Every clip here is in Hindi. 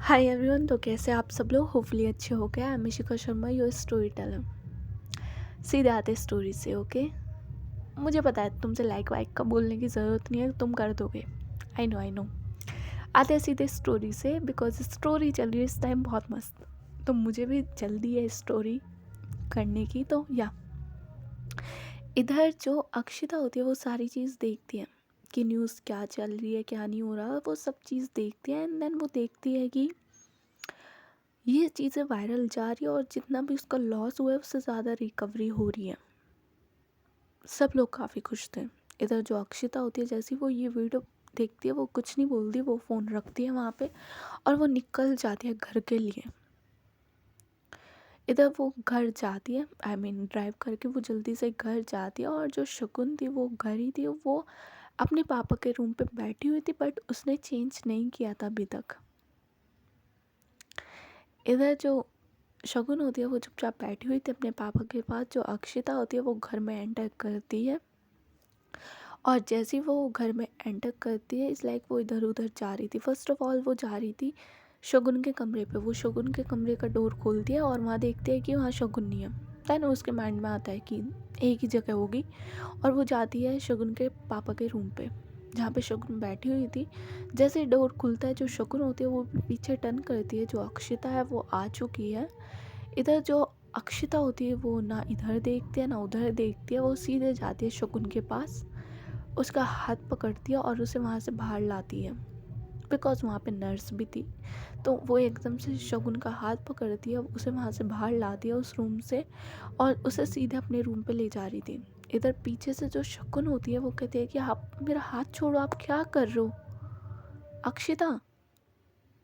Hi everyone. तो कैसे आप सब लोग? होपफुली अच्छे हो गए। I am Ishika Sharma, your story teller. सीधे आते स्टोरी से। ओके, मुझे पता है तुमसे लाइक वाइक का बोलने की ज़रूरत नहीं है, तुम कर दोगे। I know. आते हैं सीधे स्टोरी से, बिकॉज स्टोरी चल रही है इस टाइम बहुत मस्त। तो मुझे भी जल्दी है स्टोरी करने की। तो या इधर जो अक्षिता होती है वो सारी चीज़ देखती है कि न्यूज़ क्या चल रही है, क्या नहीं हो रहा, वो सब चीज़ देखती है। एंड देन वो देखती है कि ये चीज़ें वायरल जा रही है और जितना भी उसका लॉस हुआ है उससे ज़्यादा रिकवरी हो रही है। सब लोग काफ़ी खुश थे। इधर जो अक्षिता होती है, जैसी वो ये वीडियो देखती है वो कुछ नहीं बोलती, वो फ़ोन रखती है वहाँ पे और वो निकल जाती है घर के लिए। इधर वो घर जाती है, आई मीन ड्राइव करके वो जल्दी से घर जाती है। और जो शकुन थी वो घर ही थी, वो अपने पापा के रूम पे बैठी हुई थी, बट उसने चेंज नहीं किया था अभी तक। इधर जो शगुन होती है वो चुपचाप बैठी हुई थी अपने पापा के पास। जो अक्षिता होती है वो घर में एंटर करती है और जैसे ही वो घर में एंटर करती है, इस लाइक वो इधर उधर जा रही थी। फर्स्ट ऑफ ऑल वो जा रही थी शगुन के कमरे पे। वो शगुन के कमरे का डोर खोलती है और वहाँ देखती है कि वहाँ शगुन नहीं है। दैन उसके माइंड में आता है कि एक ही जगह होगी और वो जाती है शगुन के पापा के रूम पे जहाँ पे शगुन बैठी हुई थी। जैसे ही डोर खुलता है, जो शगुन होती है वो पीछे टर्न करती है। जो अक्षिता है वो आ चुकी है। इधर जो अक्षिता होती है वो ना इधर देखती है ना उधर देखती है, वो सीधे जाती है शकुन के पास, उसका हाथ पकड़ती है और उसे वहाँ से बाहर लाती है। बिकॉज वहाँ पे नर्स भी थी, तो वो एकदम से शगुन का हाथ पकड़ती है, उसे वहाँ से बाहर लाती है उस रूम से और उसे सीधे अपने रूम पे ले जा रही थी। इधर पीछे से जो शकुन होती है वो कहती है कि आप मेरा हाथ छोड़ो, आप क्या कर रहे हो? अक्षिता,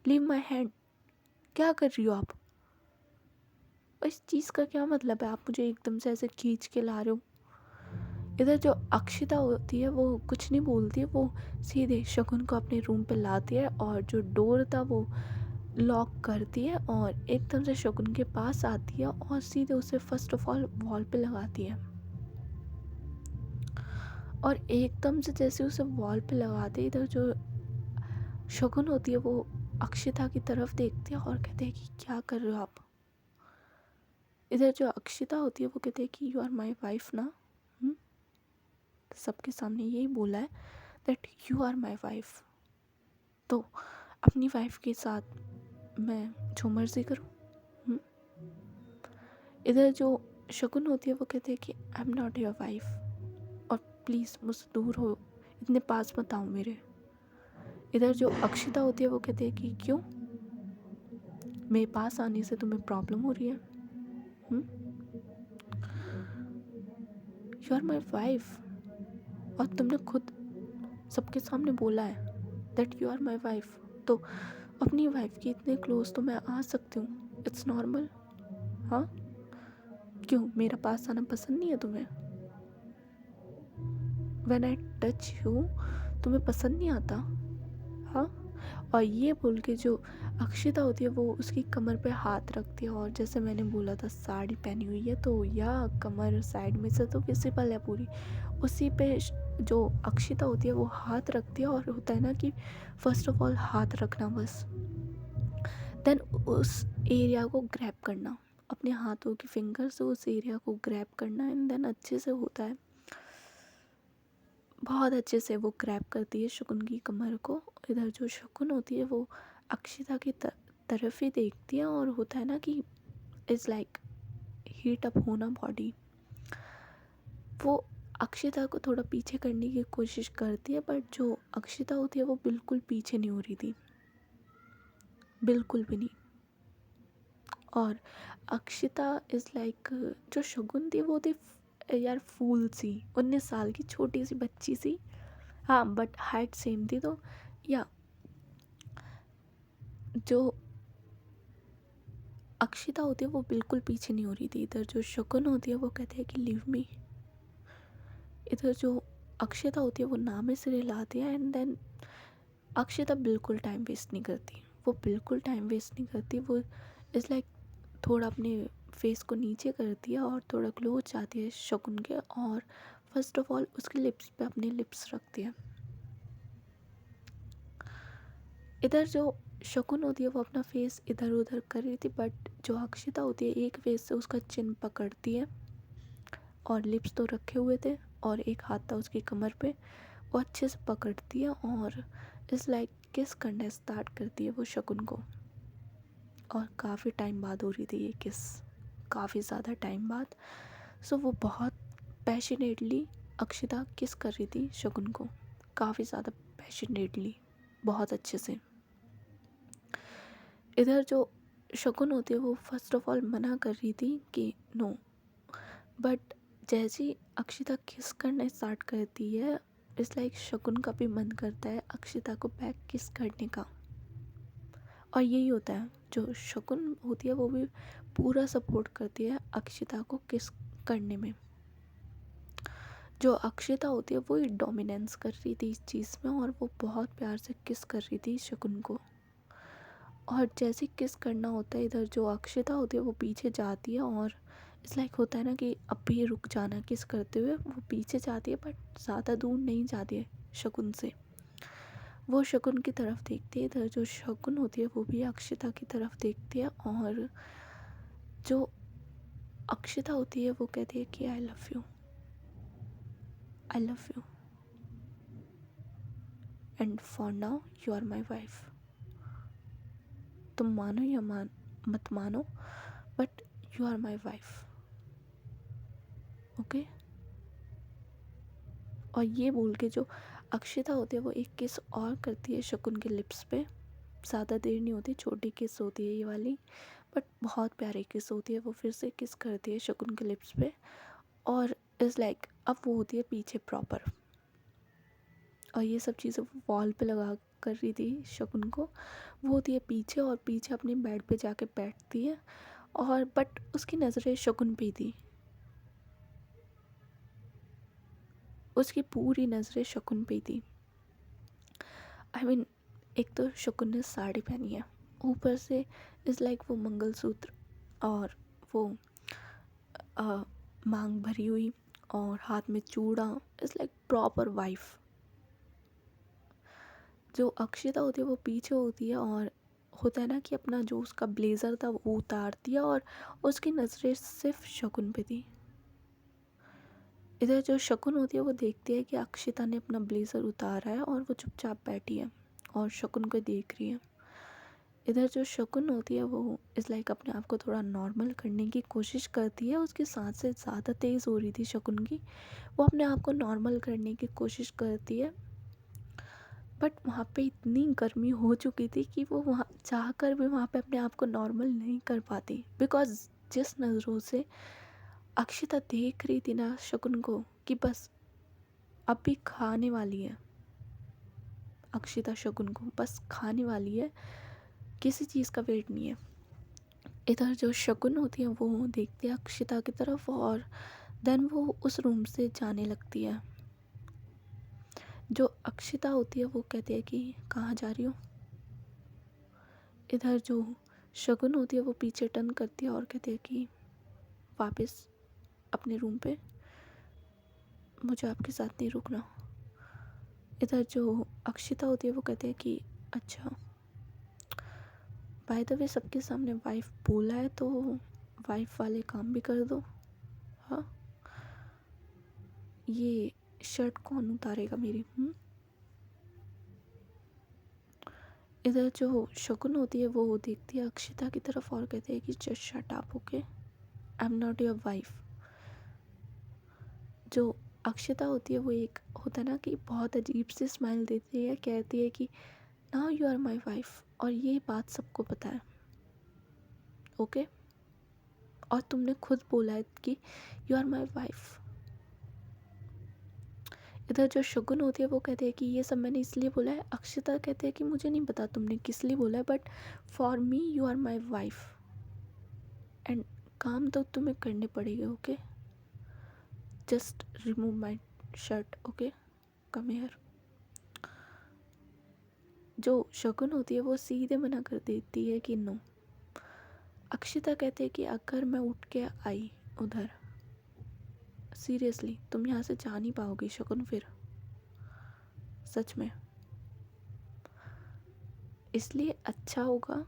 लीव माई हैंड, क्या कर रही हो आप? इस चीज़ का क्या मतलब है? आप मुझे एकदम से ऐसे खींच के ला रहे हो। इधर जो अक्षिता होती है वो कुछ नहीं बोलती, वो सीधे शकुन को अपने रूम पे लाती है और जो डोर था वो लॉक करती है और एकदम से शकुन के पास आती है और सीधे उसे फर्स्ट ऑफ ऑल वॉल पे लगाती है। और एकदम से जैसे उसे वॉल पे लगाते, इधर जो शकुन होती है वो अक्षिता की तरफ देखती है और कहते हैं कि क्या कर रहे हो आप? इधर जो अक्षिता होती है वो कहते हैं कि यू आर माई वाइफ ना। हम्म? सबके सामने यही बोला है that you are my wife. तो अपनी वाइफ के साथ मैं जो मर्जी करूँ। हम्म? इधर जो शकुन होती है वो कहते हैं कि I am not your wife और प्लीज़ मुझसे दूर हो, इतने पास मत आओ मेरे। इधर जो अक्षिता होती है वो कहती है कि क्यों, मेरे पास आने से तुम्हें प्रॉब्लम हो रही है? यू आर माई वाइफ और तुमने खुद सबके सामने बोला है that you are my wife, तो अपनी वाइफ के इतने क्लोज तो मैं आ सकती हूँ, इट्स नॉर्मल। हाँ, क्यों मेरा पास आना पसंद नहीं है तुम्हें? व्हेन आई टच यू तुम्हें पसंद नहीं आता? हाँ। और ये बोल के जो अक्षिता होती है वो उसकी कमर पे हाथ रखती है और जैसे मैंने बोला था साड़ी पहनी हुई है, तो या कमर साइड में से तो विजिबल है पूरी, उसी पे जो अक्षिता होती है वो हाथ रखती है। और होता है ना कि फर्स्ट ऑफ ऑल हाथ रखना बस, देन उस एरिया को ग्रैब करना, अपने हाथों की फिंगर से उस एरिया को ग्रैब करना एंड देन अच्छे से होता है, बहुत अच्छे से वो ग्रैब करती है शकुन की कमर को। इधर जो शकुन होती है वो अक्षिता की तरफ ही देखती है और होता है ना कि इज़ लाइक हीट अप होना बॉडी। वो अक्षिता को थोड़ा पीछे करने की कोशिश करती है, बट जो अक्षिता होती है वो बिल्कुल पीछे नहीं हो रही थी, बिल्कुल भी नहीं। और अक्षिता इज़ लाइक जो शगुन थी वो थी यार फूल सी, 19 साल की छोटी सी बच्ची सी। हाँ, बट हाइट सेम थी। तो या जो अक्षिता होती है वो बिल्कुल पीछे नहीं हो रही थी। इधर जो शकुन होती है वो कहते हैं कि लीव मी। इधर जो अक्षिता होती है वो नाम से रिलाती है एंड देन अक्षिता बिल्कुल टाइम वेस्ट नहीं करती, वो बिल्कुल टाइम वेस्ट नहीं करती। वो इज़ लाइक थोड़ा अपने फेस को नीचे करती है और थोड़ा क्लोज जाती है शकुन के और फर्स्ट ऑफ ऑल उसके लिप्स पे अपने लिप्स रखती है। इधर जो शकुन होती है वो अपना फेस इधर उधर कर रही थी, बट जो अक्षिता होती है एक फेस से उसका चिन पकड़ती है, और लिप्स तो रखे हुए थे और एक हाथ था उसकी कमर पे, वो अच्छे से पकड़ती है और इस लाइक किस करने स्टार्ट करती है वो शकुन को। और काफ़ी टाइम बाद हो रही थी ये किस, काफ़ी ज़्यादा टाइम बाद। सो वो बहुत पैशनेटली अक्षिता किस कर रही थी शकुन को, काफ़ी ज़्यादा पैशनेटली, बहुत अच्छे से। इधर जो शकुन होती है वो फर्स्ट ऑफ ऑल मना कर रही थी कि नो, बट जैसे ही अक्षिता किस करना स्टार्ट करती है, इट्स लाइक शकुन का भी मन करता है अक्षिता को बैक किस करने का। और यही होता है, जो शकुन होती है वो भी पूरा सपोर्ट करती है अक्षिता को किस करने में। जो अक्षिता होती है वो ही डोमिनेंस कर रही थी इस चीज़ में, और वो बहुत प्यार से किस कर रही थी शकुन को। और जैसे किस करना होता है, इधर जो अक्षिता होती है वो पीछे जाती है, और इट्स लाइक होता है ना कि अब भी रुक जाना किस करते हुए, वो पीछे जाती है बट ज़्यादा दूर नहीं जाती है शकुन से, वो शकुन की तरफ देखती है। इधर जो शकुन होती है वो भी अक्षिता की तरफ देखती है, और जो अक्षिता होती है वो कहती है कि I love you, I love you, and for now you are my wife. तुम मानो या मत मानो, but you are my wife, okay. और ये बोल के जो अक्षिता होती है वो एक किस और करती है शकुन के लिप्स पे। ज़्यादा देर नहीं होती, छोटी किस होती है ये वाली, बट बहुत प्यारी किस होती है। वो फिर से किस करती है शकुन के लिप्स पे, और इज़ लाइक अब वो होती है पीछे प्रॉपर। और ये सब चीज़ें वो वॉल पे लगा कर रही थी शकुन को, वो होती है पीछे, और पीछे अपने बेड पे जाके बैठती है, और बट उसकी नज़रें शकुन पे थी, उसकी पूरी नज़रें शकुन पे थी। आई मीन एक तो शकुन ने साड़ी पहनी है, ऊपर से इज़ लाइक वो मंगलसूत्र, और वो मांग भरी हुई, और हाथ में चूड़ा, इज़ लाइक प्रॉपर वाइफ। जो अक्षिता होती है वो पीछे होती है, और होता है ना कि अपना जो उसका ब्लेज़र था वो उतारती है, और उसकी नज़रें सिर्फ शकुन पे थी। इधर जो शकुन होती है वो देखती है कि अक्षिता ने अपना ब्लेज़र उतारा है, और वो चुपचाप बैठी है और शकुन को देख रही है। इधर जो शकुन होती है वो इज़ लाइक अपने आप को थोड़ा नॉर्मल करने की कोशिश करती है, उसकी सांसें ज़्यादा तेज़ हो रही थी शकुन की, वो अपने आप को नॉर्मल करने की कोशिश करती है, बट वहाँ पे इतनी गर्मी हो चुकी थी कि वो वहाँ चाहकर भी वहाँ पे अपने आप को नॉर्मल नहीं कर पाती, बिकॉज जिस नज़रों से अक्षिता देख रही थी ना शकुन को, कि बस अब भी खाने वाली है अक्षिता शकुन को, बस खाने वाली है, किसी चीज़ का वेट नहीं है। इधर जो शकुन होती है वो देखती है अक्षिता की तरफ, और देन वो उस रूम से जाने लगती है। जो अक्षिता होती है वो कहती है कि कहाँ जा रही हो। इधर जो शकुन होती है वो पीछे टर्न करती है और कहती है कि वापस अपने रूम पे, मुझे आपके साथ नहीं रुकना। इधर जो अक्षिता होती है वो कहती है कि अच्छा, बाय द वे सबके सामने वाइफ बोला है तो वाइफ वाले काम भी कर दो। हाँ, ये शर्ट कौन उतारेगा मेरी? इधर जो शकुन होती है वो देखती है अक्षिता की तरफ और कहती है कि just shut up, okay, I am not your wife. जो अक्षिता होती है वो एक होता है ना कि बहुत अजीब सी स्माइल देती है, कहती है कि now you are my wife, और ये बात सबको पता है, ओके, और तुमने खुद बोला है कि यू आर माई वाइफ। इधर जो शगुन होती है वो कहते हैं कि ये सब मैंने इसलिए बोला है। अक्षिता कहते हैं कि मुझे नहीं पता तुमने किस लिए बोला है, but for me you are my wife, and काम तो तुम्हें करने पड़ेगा, okay, just remove my shirt, okay, come here. जो शगुन होती है वो सीधे मना कर देती है कि नो। अक्षिता कहते हैं कि अगर मैं उठ के आई उधर, सीरियसली तुम यहाँ से जा नहीं पाओगी शगुन, फिर सच में। इसलिए अच्छा होगा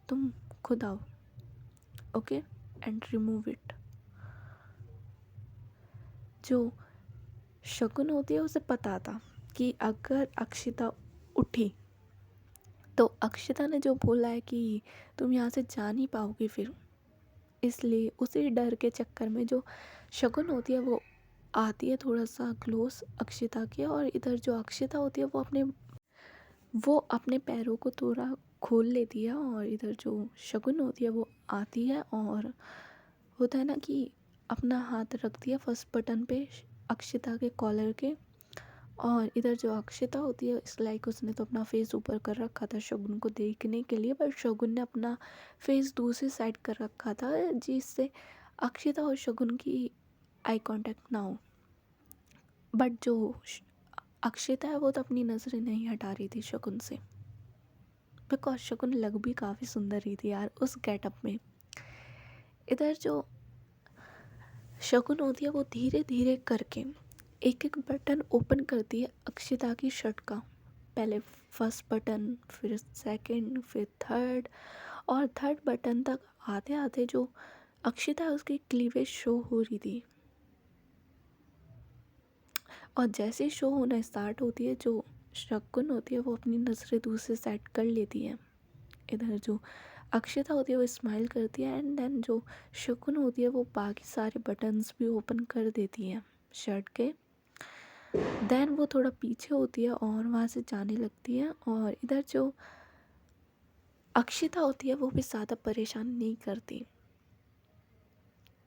तुम खुद आओ, ओके, एंड रिमूव इट। जो शकुन होती है उसे पता था कि अगर अक्षिता उठी तो अक्षिता ने जो बोला है कि तुम यहाँ से जा नहीं पाओगी फिर, इसलिए उसी डर के चक्कर में जो शकुन होती है वो आती है थोड़ा सा क्लोज अक्षिता के, और इधर जो अक्षिता होती है वो अपने पैरों को थोड़ा खोल लेती है, और इधर जो शकुन होती है वो आती है और होता है ना कि अपना हाथ रखती है फर्स्ट बटन पे अक्षिता के कॉलर के। और इधर जो अक्षिता होती है इस लाइक उसने तो अपना फेस ऊपर कर रखा था शगुन को देखने के लिए, पर शगुन ने अपना फेस दूसरी साइड कर रखा था जिससे अक्षिता और शगुन की आई कांटेक्ट ना हो। बट जो अक्षिता है वो तो अपनी नज़रें नहीं हटा रही थी शगुन से, बिकॉज शगुन लग भी काफ़ी सुंदर रही थी यार उस गेटअप में। इधर जो शगुन होती है वो धीरे धीरे करके एक एक बटन ओपन करती है अक्षिता की शर्ट का। पहले फर्स्ट बटन, फिर सेकंड, फिर थर्ड, और थर्ड बटन तक आते आते जो अक्षिता है उसकी क्लीवेज शो हो रही थी। और जैसे शो होना स्टार्ट होती है जो शकुन होती है वो अपनी नज़रें दूसरे साइड कर लेती है। इधर जो अक्षिता होती है वो स्माइल करती है एंड देन जो शकुन होती है वो बाकी सारे बटन्स भी ओपन कर देती है शर्ट के। देन वो थोड़ा पीछे होती है और वहाँ से जाने लगती है, और इधर जो अक्षिता होती है वो भी ज़्यादा परेशान नहीं करती,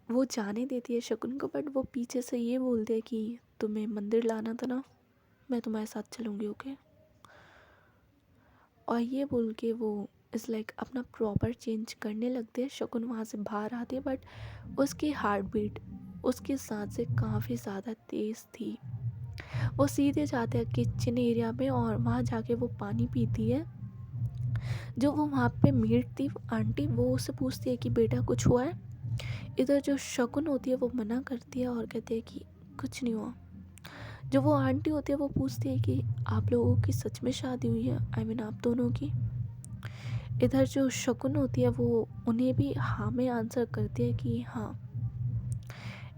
वो जाने देती है शकुन को, बट वो पीछे से ये बोलते हैं कि तुम्हें मंदिर लाना था ना, मैं तुम्हारे साथ चलूँगी, ओके। और ये बोल के वो इस लाइक अपना प्रॉपर चेंज करने लगते हैं। शकुन वहाँ से बाहर आती है बट उसकी हार्ट बीट उसकी सांस से काफ़ी ज़्यादा तेज़ थी। वो सीधे जाते हैं किचन एरिया में और वहाँ जाके वो पानी पीती है। जो वो वहाँ पे मेड थी आंटी वो उससे पूछती है कि बेटा कुछ हुआ है। इधर जो शकुन होती है वो मना करती है और कहती है कि कुछ नहीं हुआ। जो वो आंटी होती है वो पूछती है कि आप लोगों की सच में शादी हुई है, आई मीन आप दोनों की। इधर जो शकुन होती है वो उन्हें भी हाँ में आंसर करती है कि हाँ।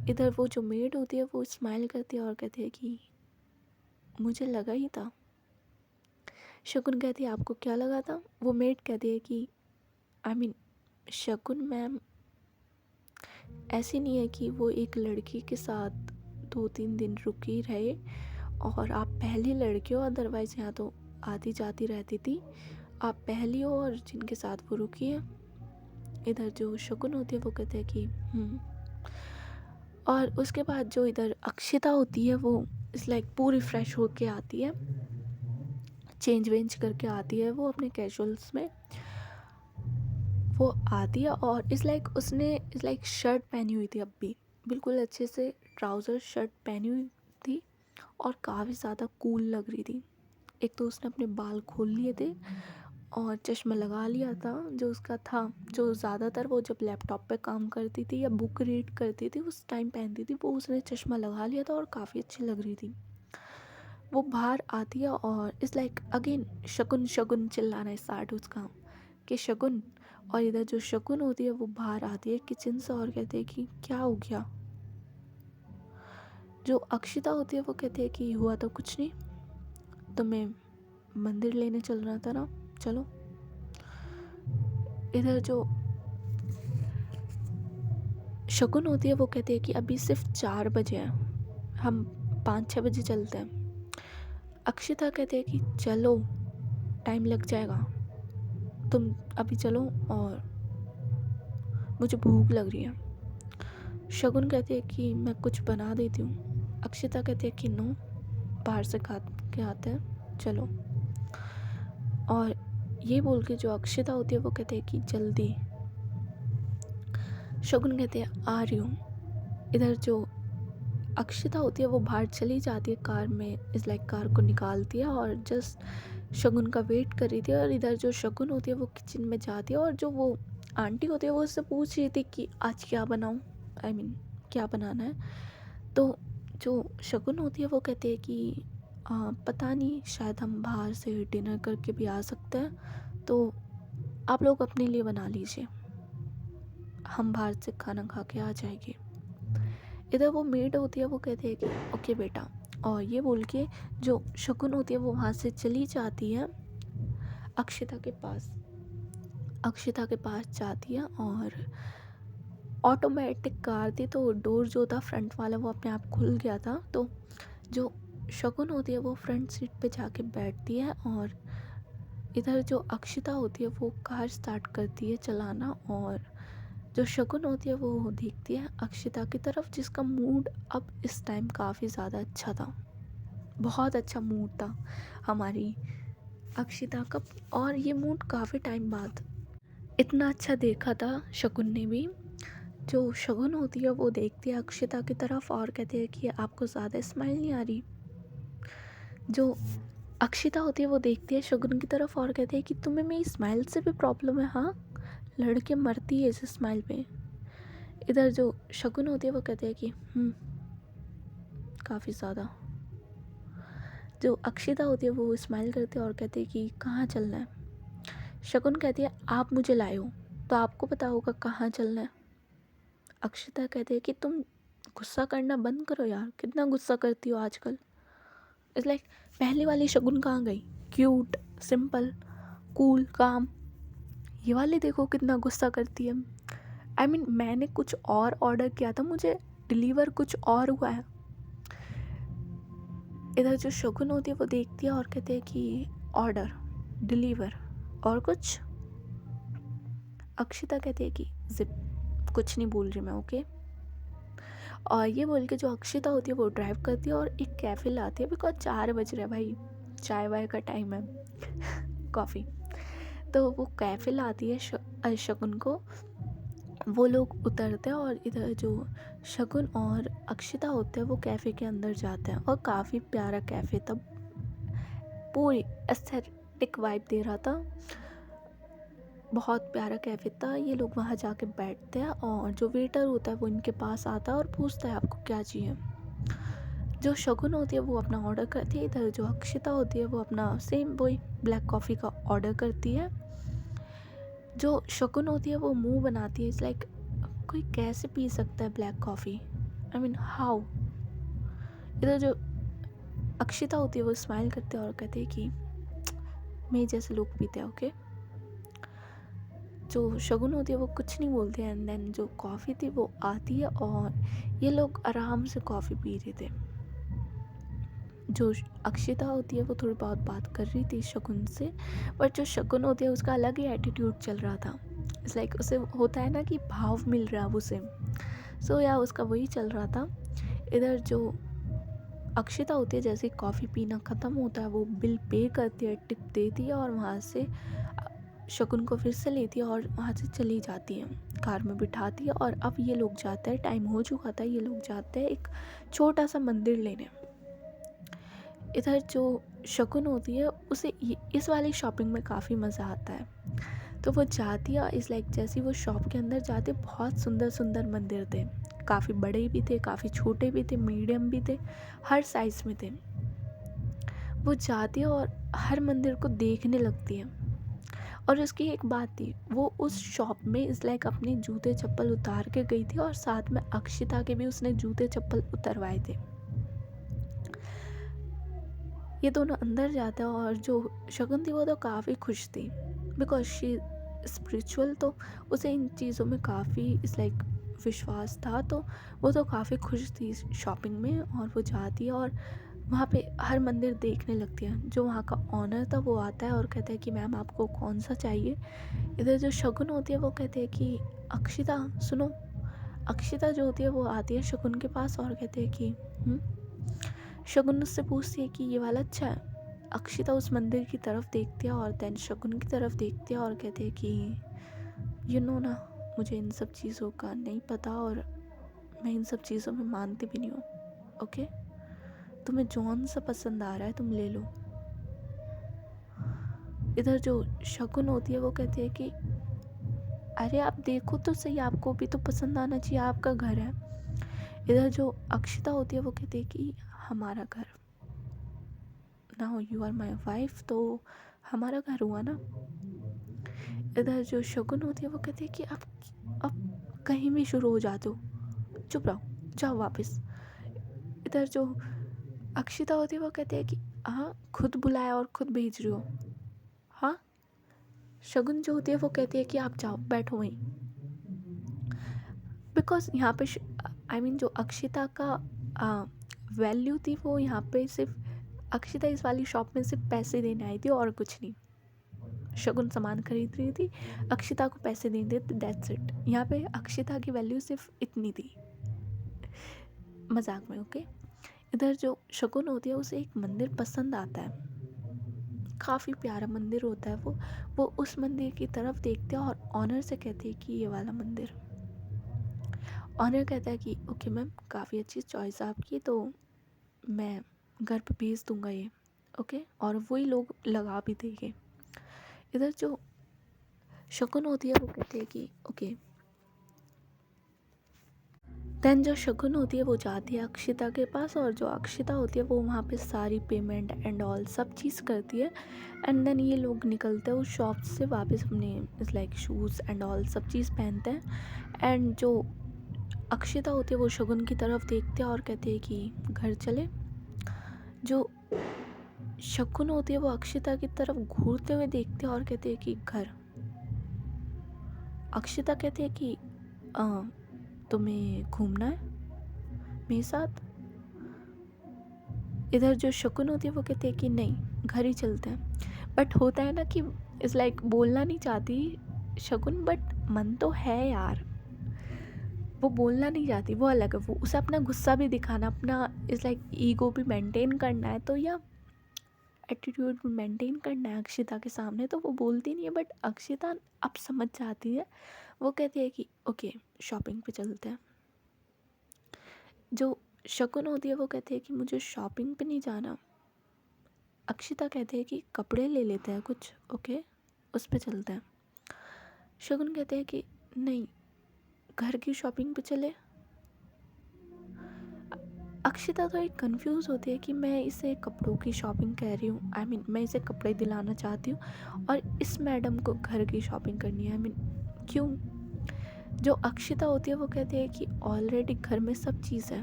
इधर वो जो मेड होती है वो स्माइल करती है और कहती है कि मुझे लगा ही था। शकुन कहती है आपको क्या लगा था। वो मेड कहती है कि आई मीन शकुन मैम ऐसी नहीं है कि वो एक लड़की के साथ 2-3 दिन रुकी रहे और आप पहली लड़की हो, अदरवाइज़ यहाँ तो आती जाती रहती थी। आप पहली हो और जिनके साथ वो रुकी है। इधर जो शकुन होती है वो कहते हैं कि और उसके बाद जो इधर अक्षिता होती है वो इस लाइक पूरी फ्रेश होके आती है, चेंज वेंज करके आती है वो अपने कैजुअल्स में। वो आती है और इस लाइक उसने इस लाइक शर्ट पहनी हुई थी, अब भी बिल्कुल अच्छे से ट्राउज़र शर्ट पहनी हुई थी और काफ़ी ज़्यादा कूल लग रही थी। एक तो उसने अपने बाल खोल लिए थे और चश्मा लगा लिया था जो उसका था, जो ज़्यादातर वो जब लैपटॉप पे काम करती थी या बुक रीड करती थी उस टाइम पहनती थी, वो उसने चश्मा लगा लिया था और काफ़ी अच्छी लग रही थी। वो बाहर आती है और इस लाइक अगेन शकुन शकुन चिल्लाना स्टार्ट उसका कि शकुन। और इधर जो शकुन होती है वो बाहर आती है किचन से और कहती है कि क्या हो गया। जो अक्षिता होती है वो कहती है कि हुआ तो कुछ नहीं, तुम्हें मंदिर लेने चलना था ना, चलो। इधर जो शकुन होती है वो कहती है कि अभी सिर्फ 4 बजे हैं, हम 5-6 बजे चलते हैं। अक्षिता कहती है कि चलो टाइम लग जाएगा, तुम अभी चलो और मुझे भूख लग रही है। शगुन कहती है कि मैं कुछ बना देती हूँ। अक्षिता कहती है कि नो, बाहर से खा के आते हैं, चलो। और ये बोल के जो अक्षिता होती है वो कहती है कि जल्दी। शगुन कहते हैं आ रही हूँ। इधर जो अक्षिता होती है वो बाहर चली जाती है कार में, इस लाइक कार को निकालती है और जस्ट शगुन का वेट कर रही थी। और इधर जो शगुन होती है वो किचन में जाती है और जो वो आंटी होती है वो उससे पूछ रही थी कि आज क्या बनाऊँ, आई मीन क्या बनाना है। तो जो शगुन होती है वो कहती है कि पता नहीं, शायद हम बाहर से डिनर करके भी आ सकते हैं, तो आप लोग अपने लिए बना लीजिए, हम बाहर से खाना खा के आ जाएंगे। इधर वो मेड होती है, वो कहती है कि ओके बेटा, और ये बोल के जो शकुन होती है वो वहाँ से चली जाती है अक्षिता के पास। अक्षिता के पास जाती है और ऑटोमेटिक कार थी, तो डोर जो था फ्रंट वाला वो अपने आप खुल गया था। तो जो शकुन होती है वो फ्रंट सीट पे जाके बैठती है, और इधर जो अक्षिता होती है वो कार स्टार्ट करती है चलाना, और जो शकुन होती है वो देखती है अक्षिता की तरफ, जिसका मूड अब इस टाइम काफ़ी ज़्यादा अच्छा था। बहुत अच्छा मूड था हमारी अक्षिता का, और ये मूड काफ़ी टाइम बाद इतना अच्छा देखा था शकुन ने भी। जो शगुन होती है वो देखती है अक्षिता की तरफ और कहती है कि आपको ज़्यादा स्माइल नहीं आ रही। जो अक्षिता होती है वो देखती है शगुन की तरफ और कहती है कि तुम्हें मेरी स्माइल से भी प्रॉब्लम है? हाँ, लड़के मरती है इस स्माइल पे। इधर जो शगुन होती है वो कहती है कि काफ़ी ज़्यादा। जो अक्षिता होती है वो स्माइल करती है और कहती है कि कहाँ चलना है। शगुन कहती है आप मुझे लाए हो तो आपको पता होगा कहाँ चलना है। अक्षिता कहती है कि तुम गुस्सा करना बंद करो यार, कितना गुस्सा करती हो आजकल। इट्स लाइक पहली वाली शगुन कहाँ गई, क्यूट, सिंपल, कूल, काम। ये वाली देखो कितना गुस्सा करती है। आई मीन मैंने कुछ और ऑर्डर किया था, मुझे डिलीवर कुछ और हुआ है। इधर जो शगुन होती है वो देखती है और कहती है कि ऑर्डर, डिलीवर और कुछ। अक्षिता कहती है कि जिप, कुछ नहीं बोल रही मैं, ओके। और ये बोल के जो अक्षिता होती है वो ड्राइव करती है और एक कैफ़े लाती है, बिकॉज 4 बज रहे हैं भाई, चाय वाय का टाइम है कॉफ़ी। तो वो कैफ़े लाती है शगुन को। वो लोग उतरते हैं और इधर जो शगुन और अक्षिता होते हैं वो कैफ़े के अंदर जाते हैं, और काफ़ी प्यारा कैफ़े था, पूरी एस्थेटिक वाइब दे रहा था, बहुत प्यारा कैफ़े था। ये लोग वहाँ जाके बैठते हैं और जो वेटर होता है वो इनके पास आता है और पूछता है आपको क्या चाहिए। जो शगुन होती है वो अपना ऑर्डर करती है, इधर जो अक्षिता होती है वो अपना सेम वही ब्लैक कॉफ़ी का ऑर्डर करती है। जो शगुन होती है वो मुंह बनाती है, इट्स लाइक कोई कैसे पी सकता है black coffee, I mean how. इधर जो अक्षिता होती है वो स्माइल करते हैं और कहते हैं कि मैं जैसे लोग पीते हैं, ओके। जो शगुन होती है वो कुछ नहीं बोलती है, एंड देन जो कॉफ़ी थी वो आती है और ये लोग आराम से कॉफ़ी पी रहे थे। जो अक्षिता होती है वो थोड़ी बहुत बात कर रही थी शगुन से, बट जो शगुन होती है उसका अलग ही एटीट्यूड चल रहा था। इट्स लाइक उसे होता है ना कि भाव मिल रहा है उसे, सो या उसका वही चल रहा था। इधर जो अक्षिता होती है जैसे कॉफ़ी पीना ख़त्म होता है वो बिल पे करती है, टिप देती है और वहाँ से शगुन को फिर से लेती है और वहाँ से चली जाती है, कार में बिठाती है। और अब ये लोग जाते हैं, टाइम हो चुका था, ये लोग जाते हैं एक छोटा सा मंदिर लेने। इधर जो शगुन होती है उसे इस वाली शॉपिंग में काफ़ी मज़ा आता है, तो वो जाती है। इस लाइक जैसे वो शॉप के अंदर जाती है, बहुत सुंदर सुंदर मंदिर थे, काफ़ी बड़े भी थे, काफ़ी छोटे भी थे, मीडियम भी थे, हर साइज़ में थे। वो जाती है और हर मंदिर को देखने लगती है। और उसकी एक बात थी, वो उस शॉप में इस लाइक अपने जूते चप्पल उतार के गई थी और साथ में अक्षिता के भी उसने जूते चप्पल उतरवाए थे। ये दोनों अंदर जाते हैं और जो शगुन थी वो तो काफ़ी खुश थी, बिकॉज शी स्पिरिचुअल, तो उसे इन चीज़ों में काफ़ी इस लाइक विश्वास था, तो वो तो काफ़ी खुश थी शॉपिंग में। और वो जाती है और वहाँ पे हर मंदिर देखने लगती है। जो वहाँ का ऑनर था वो आता है और कहता है कि मैम आपको कौन सा चाहिए। इधर जो शगुन होती है वो कहती है कि अक्षिता सुनो। अक्षिता जो होती है वो आती है शगुन के पास और कहती है कि शगुन उससे पूछती है कि ये वाला अच्छा है। अक्षिता उस मंदिर की तरफ देखती है और देन शगुन की तरफ देखती है और कहती है कि यू नो ना, मुझे इन सब चीज़ों का नहीं पता और मैं इन सब चीज़ों में मानती भी नहीं हूँ, ओके। तुम्हें जौन सा पसंद आ रहा है तुम ले लो। इधर जो शगुन होती है वो कहती है कि अरे आप देखो तो सही, आपको भी तो पसंद आना चाहिए, आपका घर है। इधर जो अक्षिता होती है वो कहती है कि हमारा घर। Now you are my wife, तो हमारा घर हुआ ना। इधर जो शगुन होती है वो कहती है कि आप कहीं भी शुरू हो जाते हो, चुप रहो, जाओ वापस। इधर जो अक्षिता होती है वो कहती है कि हाँ, खुद बुलाया और खुद भेज रही हो। हाँ, शगुन जो होती है वो कहती है कि आप जाओ, बैठो वहीं। बिकॉज यहाँ पे जो अक्षिता का वैल्यू थी वो यहाँ पे सिर्फ अक्षिता इस वाली शॉप में सिर्फ पैसे देने आई थी और कुछ नहीं। शगुन सामान खरीद रही थी, अक्षिता को पैसे देने थे, दैट्स इट। यहाँ पे अक्षिता की वैल्यू सिर्फ इतनी थी, मजाक में, ओके। इधर जो शगुन होती है उसे एक मंदिर पसंद आता है, काफ़ी प्यारा मंदिर होता है वो उस मंदिर की तरफ देखते हैं और ऑनर से कहते हैं कि ये वाला मंदिर। ऑनर कहता है कि ओके मैम, काफ़ी अच्छी चॉइस आपकी, तो मैं घर पे भेज दूंगा ये, ओके। और वही लोग लगा भी देंगे। इधर जो शगुन होती है वो कहती है कि ओके। देन जो शगुन होती है वो जाती है अक्षिता के पास, और जो अक्षिता होती है वो वहाँ पे सारी पेमेंट एंड ऑल सब चीज़ करती है। एंड देन ये लोग निकलते हैं उस शॉप से वापस, अपने इस लाइक शूज़ एंड ऑल सब चीज़ पहनते हैं। एंड जो अक्षिता होती है वो शगुन की तरफ देखते हैं और कहते हैं कि घर चले। जो शगुन होती है वो अक्षिता की तरफ घूरते हुए देखते हैं और कहते हैं कि घर। अक्षिता कहती है कि तुम्हें घूमना है मेरे साथ। इधर जो शगुन होती है वो कहती है कि नहीं, घर ही चलते हैं। बट होता है ना कि इस लाइक बोलना नहीं चाहती शगुन, बट मन तो है यार, वो बोलना नहीं चाहती, वो अलग है। वो उसे अपना गुस्सा भी दिखाना, अपना इस लाइक ईगो भी मेंटेन करना है, तो या एटीट्यूड भी मेंटेन करना है अक्षिता के सामने, तो वो बोलती नहीं है। बट अक्षिता अब समझ जाती है, वो कहती है कि ओके शॉपिंग पे चलते हैं। जो शगुन होती है वो कहती है कि मुझे शॉपिंग पे नहीं जाना। अक्षिता कहती है कि कपड़े ले लेते हैं कुछ, ओके, उस पे चलते हैं। शगुन कहते हैं कि नहीं, घर की शॉपिंग पे चले। अक्षिता तो एक कंफ्यूज होती है कि मैं इसे कपड़ों की शॉपिंग कह रही हूँ, मैं इसे कपड़े दिलाना चाहती हूँ और इस मैडम को घर की शॉपिंग करनी है, क्यों। जो अक्षिता होती है वो कहती है कि ऑलरेडी घर में सब चीज़ है,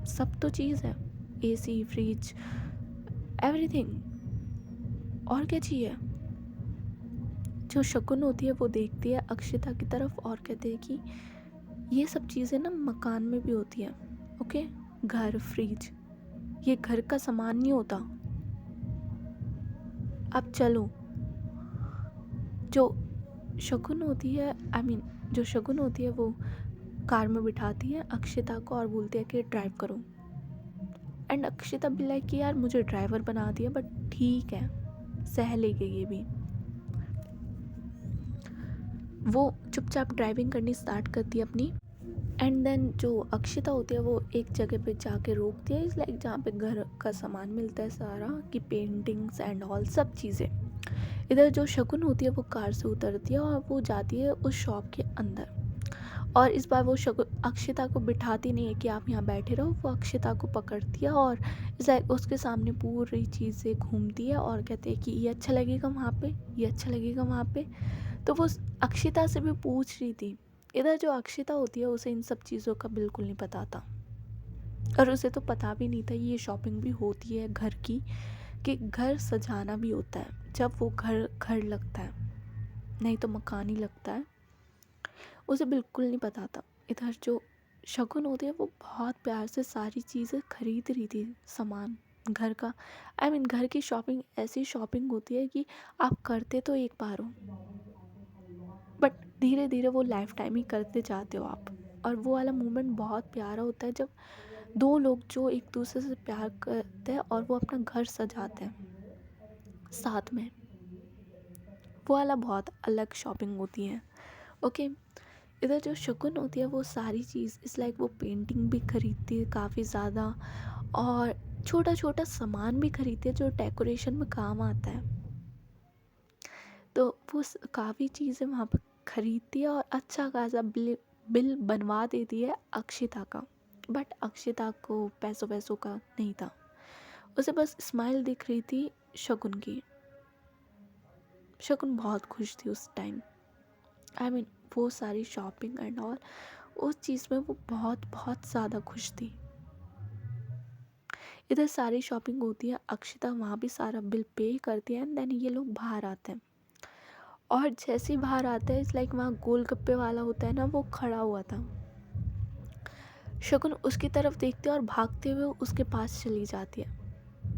सब तो चीज़ है, एसी, फ्रिज, एवरीथिंग, और क्या चाहिए। जो शगुन होती है वो देखती है अक्षिता की तरफ और कहती है कि ये सब चीज़ें ना मकान में भी होती हैं, ओके। घर, फ्रिज, ये घर का सामान नहीं होता। अब चलो। जो शगुन होती है जो शगुन होती है वो कार में बिठाती है अक्षिता को और बोलती है कि ड्राइव करो। एंड अक्षिता भी लाइक कि यार मुझे ड्राइवर बना दिया, बट ठीक है, सह लेगी ये भी। वो चुपचाप ड्राइविंग करनी स्टार्ट करती है अपनी। एंड देन जो अक्षिता होती है वो एक जगह पे जाके रोकती है, इस लाइक जहाँ पे घर का सामान मिलता है सारा, की पेंटिंग्स एंड ऑल सब चीज़ें। इधर जो शगुन होती है वो कार से उतरती है और वो जाती है उस शॉप के अंदर। और इस बार वो अक्षिता को बिठाती नहीं है कि आप यहाँ बैठे रहो, वो अक्षिता को पकड़ती है और इस लाइक उसके सामने पूरी चीज़ें घूमती है और कहते हैं कि ये अच्छा लगेगा वहाँ पे, ये अच्छा लगेगा वहाँ पे। तो वो अक्षिता से भी पूछ रही थी। इधर जो अक्षिता होती है उसे इन सब चीज़ों का बिल्कुल नहीं पता था, और उसे तो पता भी नहीं था ये शॉपिंग भी होती है घर की, कि घर सजाना भी होता है जब वो घर घर लगता है, नहीं तो मकान ही लगता है। उसे बिल्कुल नहीं पता था। इधर जो शगुन होती है वो बहुत प्यार से सारी चीज़ें खरीद रही थी, सामान घर का। घर की शॉपिंग ऐसी शॉपिंग होती है कि आप करते तो एक बार हो, बट धीरे धीरे वो लाइफ टाइम ही करते जाते हो आप। और वो वाला मोमेंट बहुत प्यारा होता है जब दो लोग जो एक दूसरे से प्यार करते हैं और वो अपना घर सजाते हैं साथ में, वो वाला बहुत अलग शॉपिंग होती है, ओके। इधर जो शगुन होती है वो सारी चीज़ इस लाइक वो पेंटिंग भी खरीदती है काफ़ी ज़्यादा, और छोटा छोटा सामान भी खरीदती है जो डेकोरेशन में काम आता है। तो वो काफ़ी चीज़ें वहाँ पर खरीदती है और अच्छा खासा बिल बनवा देती है अक्षिता का। बट अक्षिता को पैसों पैसों का नहीं था, उसे बस स्माइल दिख रही थी शगुन की। शगुन बहुत खुश थी उस टाइम। आई मीन वो सारी शॉपिंग एंड ऑल, उस चीज़ में वो बहुत बहुत ज़्यादा खुश थी। इधर सारी शॉपिंग होती है, अक्षिता वहाँ भी सारा बिल पे करती है एंड देन ये लोग बाहर आते हैं। और जैसे ही बाहर आते हैं इट्स लाइक वहाँ गोलगप्पे वाला होता है ना, वो खड़ा हुआ था। शगुन उसकी तरफ देखते और भागते हुए उसके पास चली जाती है।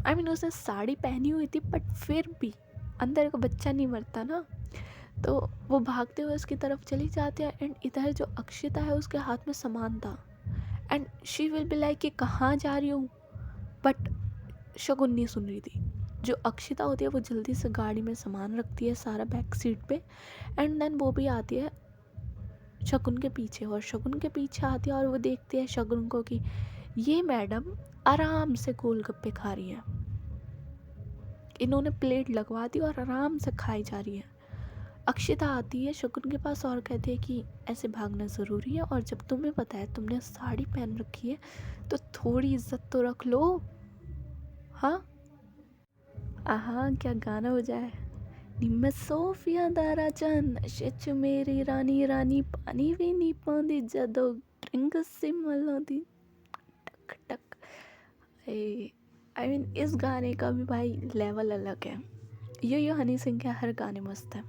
आई मीन उसने साड़ी पहनी हुई थी बट फिर भी अंदर का बच्चा नहीं मरता ना, तो वो भागते हुए उसकी तरफ चली जाती है। एंड इधर जो अक्षिता है उसके हाथ में सामान था and she will be like कि कहाँ जा रही हूँ, बट शगुन नहीं सुन रही थी। जो अक्षिता होती है वो जल्दी से गाड़ी में सामान रखती है सारा बैक सीट पे एंड देन वो भी आती है शगुन के पीछे, और शगुन के पीछे आती है और वो देखती है शगुन को कि ये मैडम आराम से गोलगप्पे खा रही है। इन्होंने प्लेट लगवा दी और आराम से खाई जा रही है। अक्षिता आती है शगुन के पास और कहती है कि ऐसे भागना ज़रूरी है, और जब तुम्हें पता है तुमने साड़ी पहन रखी है तो थोड़ी इज्जत तो रख लो। हाँ आहा क्या गाना हो जाए। निम्मे सोफिया दारा जान नशे च मेरी रानी रानी, पानी भी नहीं पाਉਂਦੀ ਜਦੋਂ ड्रिंक सी मलाਉਂਦੀ टक टक। आई मीन इस गाने का भी भाई लेवल अलग है। यो हनी सिंह के हर गाने मस्त है।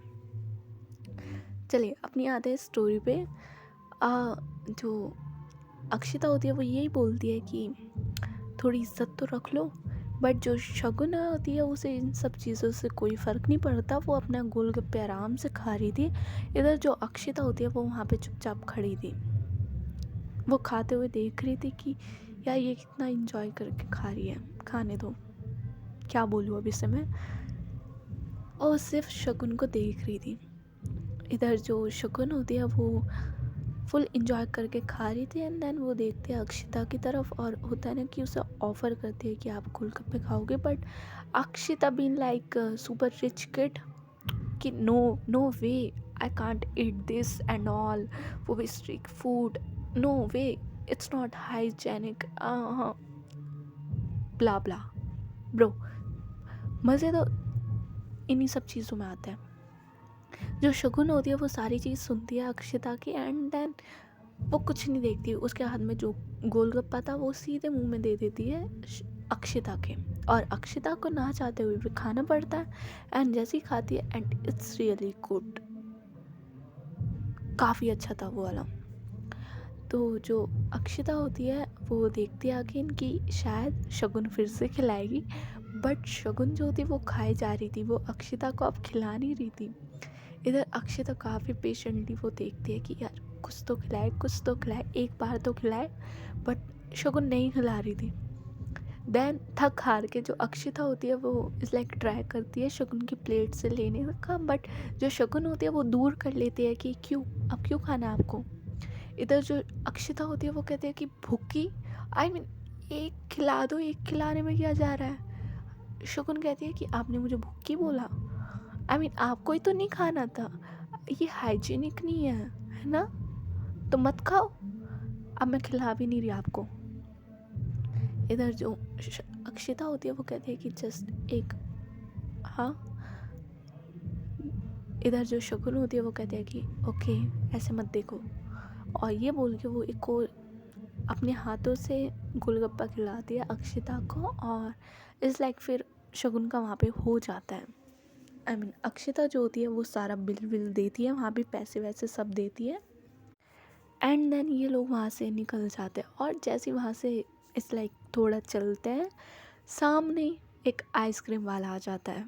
चलिए अपनी आते हैं स्टोरी पे। जो अक्षिता होती है वो यही बोलती है कि थोड़ी इज्जत तो रख लो, बट जो शगुन होती है उसे इन सब चीज़ों से कोई फ़र्क नहीं पड़ता। वो अपना गोलगप्पे आराम से खा रही थी। इधर जो अक्षिता होती है वो वहाँ पे चुपचाप खड़ी थी। वो खाते हुए देख रही थी कि यार ये कितना इंजॉय करके खा रही है, खाने दो, क्या बोलूँ अब इसे मैं। और सिर्फ शगुन को देख रही थी। इधर जो शगुन होती है वो फुल इंजॉय करके खा रही थी एंड देन वो देखते हैं अक्षिता की तरफ, और होता है ना कि उसे ऑफ़र करते हैं कि आप गोलगप्पे खाओगे, but Akshita been like super rich kid कि no no way, I can't eat this and all, वो भी street food, no way, it's not hygienic, blah blah. Bro मज़े तो इन्हीं सब चीज़ों में आते हैं। जो शगुन होती है वो सारी चीज़ सुनती है अक्षिता की एंड देन वो कुछ नहीं देखती। उसके हाथ में जो गोलगप्पा था वो सीधे मुंह में दे देती है अक्षिता के, और अक्षिता को ना चाहते हुए भी खाना पड़ता है एंड जैसे ही खाती है एंड इट्स रियली गुड, काफ़ी अच्छा था वो वाला। तो जो अक्षिता होती है वो देखती है कि इनकी शायद शगुन फिर से खिलाएगी, बट शगुन जो थी वो खाए जा रही थी, वो अक्षिता को अब खिला नहीं रही थी। इधर अक्षिता काफ़ी पेशेंटली वो देखती है कि यार कुछ तो खिलाए, कुछ तो खिलाए, एक बार तो खिलाए, बट शगुन नहीं खिला रही थी। देन थक हार के जो अक्षिता होती है वो इस लाइक ट्राई करती है शगुन की प्लेट से लेने का, बट जो शगुन होती है वो दूर कर लेती है कि क्यों, अब क्यों खाना है आपको। इधर जो अक्षिता होती है वो कहती है कि भूखी, आई मीन एक खिला दो, एक खिलाने में क्या जा रहा है। शगुन कहती है कि आपने मुझे भूखी बोला, आई मीन आपको ही तो नहीं खाना था, ये हाइजीनिक नहीं है ना, तो मत खाओ, अब मैं खिला भी नहीं रही आपको। इधर जो अक्षिता होती है वो कहती है कि जस्ट एक, हाँ। इधर जो शगुन होती है वो कहती है कि ओके ऐसे मत देखो, और ये बोल के वो एक और अपने हाथों से गोलगप्पा खिलाती है अक्षिता को, और इस लाइक फिर शगुन का वहाँ पे हो जाता है। आई मीन अक्षिता जो होती है वो सारा बिल विल देती है, वहाँ भी पैसे वैसे सब देती है एंड देन ये लोग वहाँ से निकल जाते हैं। और जैसे वहाँ से इस लाइक थोड़ा चलते हैं, सामने एक आइसक्रीम वाला आ जाता है।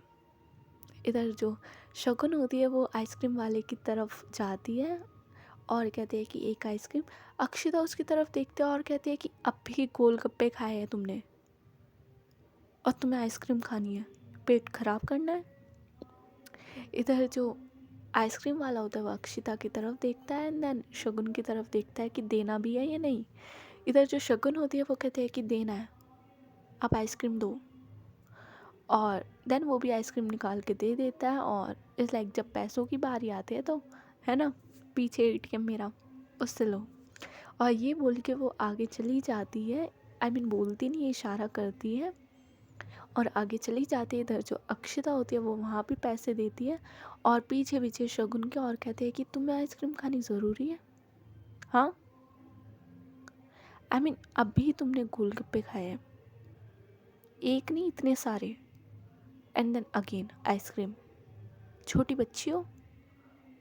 इधर जो शगुन होती है वो आइसक्रीम वाले की तरफ जाती है और कहते हैं कि एक आइसक्रीम। अक्षिता उसकी तरफ देखते हैं और कहती है कि अब भी गोलगप्पे खाए हैं तुमने और तुम्हें आइसक्रीम खानी है, पेट खराब करना है। इधर जो आइसक्रीम वाला होता है वो अक्षिता की तरफ देखता है एंड देन शगुन की तरफ देखता है कि देना भी है या नहीं। इधर जो शगुन होती है वो कहते हैं कि देना है, आप आइसक्रीम दो, और देन वो भी आइसक्रीम निकाल के दे देता है। और इस लाइक जब पैसों की बारी आती है तो है ना, पीछे एटीएम मेरा, उससे लो, और ये बोल के वो आगे चली जाती है। आई मीन बोलती नहीं, इशारा करती है और आगे चली जाती है। इधर जो अक्षता होती है वो वहाँ भी पैसे देती है और पीछे पीछे शगुन के और कहते हैं कि तुम्हें आइसक्रीम खानी ज़रूरी है। हाँ, आई मीन अभी तुमने गोलगप्पे खाए हैं, एक नहीं इतने सारे, एंड देन अगेन आइसक्रीम, छोटी बच्ची हो।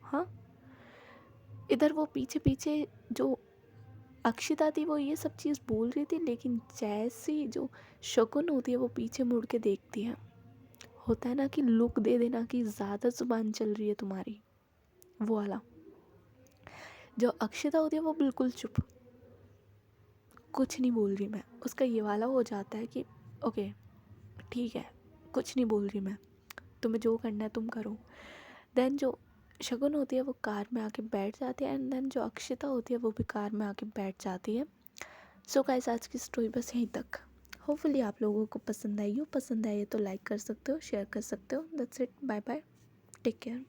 हाँ, इधर वो पीछे पीछे जो अक्षिता थी वो ये सब चीज़ बोल रही थी, लेकिन जैसी जो शकुन होती है वो पीछे मुड़ के देखती है। होता है ना कि लुक दे देना कि ज़्यादा जुबान चल रही है तुम्हारी, वो वाला। जो अक्षिता होती है वो बिल्कुल चुप, कुछ नहीं बोल रही मैं। उसका ये वाला हो जाता है कि ओके ठीक है, कुछ नहीं बोल रही मैं, तुम्हें जो करना है तुम करो। देन जो शगुन होती है वो कार में आके बैठ जाती है, एंड देन जो अक्षिता होती है वो भी कार में आके बैठ जाती है। सो गाइस, आज की स्टोरी बस यहीं तक। होपफुली आप लोगों को पसंद आई हो। पसंद आई है तो लाइक कर सकते हो, शेयर कर सकते हो। That's it, bye bye, take care.